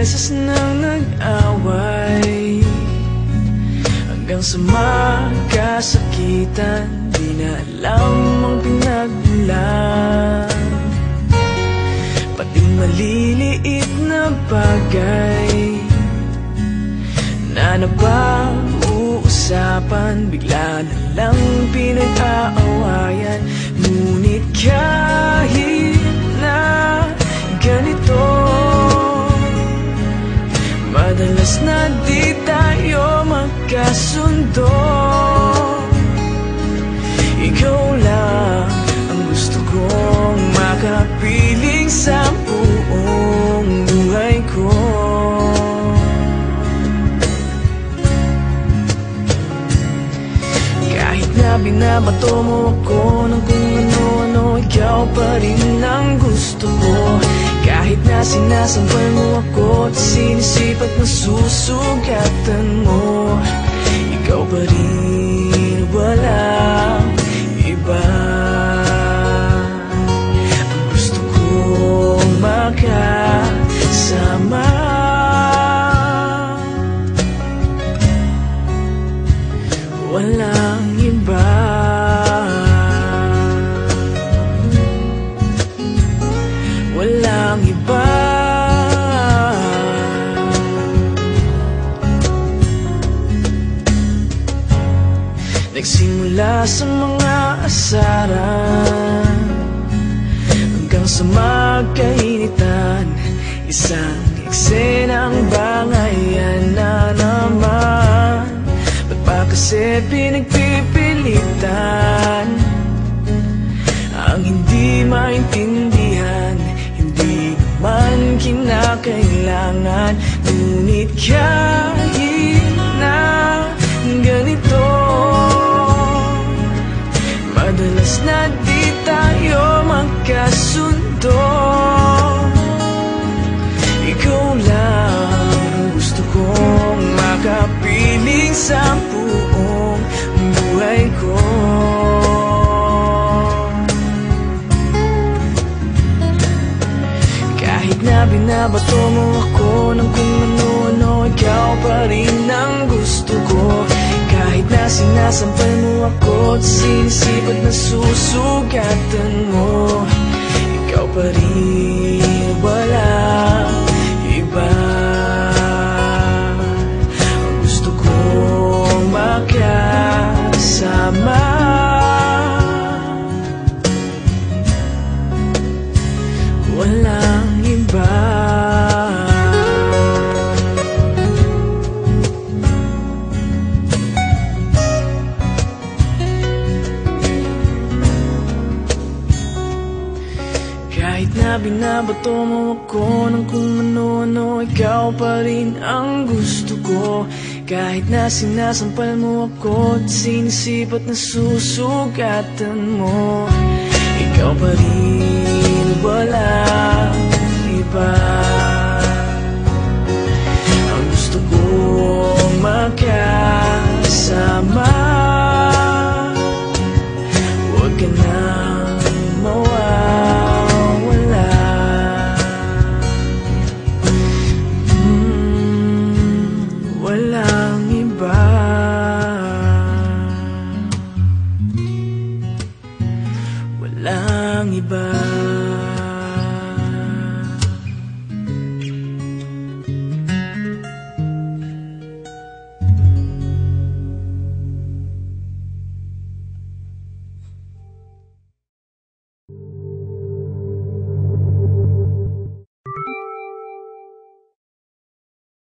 beses nang nag-away, hanggang sa magkasakitan, di na alam ang pinagmulan. Pati maliliit na bagay na napag-uusapan, bigla na lang pinag-aawayan. Ngunit kahit na ganito, madalas na di tayo magkasundo. Ikaw lang ang gusto kong makapiling sa buong buhay ko. Kahit na binabato mo ako ng kung ano-ano, ikaw pa rin ang gusto ko. Kahit na sinasampal mo ako at sinisipat na susugatan mo, ikaw pa rin, walang iba. Ang gusto kong makasama, walang iba. Walang iba. Nagsimula sa mga asaran hanggang sa magkainitan, isang eksenang bangayan na naman. Ba't ba kasi pinagpipilitan ang hindi maintindihan? Hindi naman kinakailangan. Ngunit kahit na ganito, madalas na di tayo magkasundo. Ikaw lang ang gusto kong makapiling sa buong buhay ko. Kahit na binabato mo ako ng kung ano-ano, ikaw pa rin ang gusto ko. Kahit na sinasampal mo ako at sinisipat na susugatan mo, ikaw pa rin, walang iba. Ang gusto kong makasama, walang iba. Kahit na binabato mo ako ng kung ano-ano, ikaw pa rin ang gusto ko. Kahit na sinasampal mo ako at sinisipat na susugatan mo, ikaw pa rin.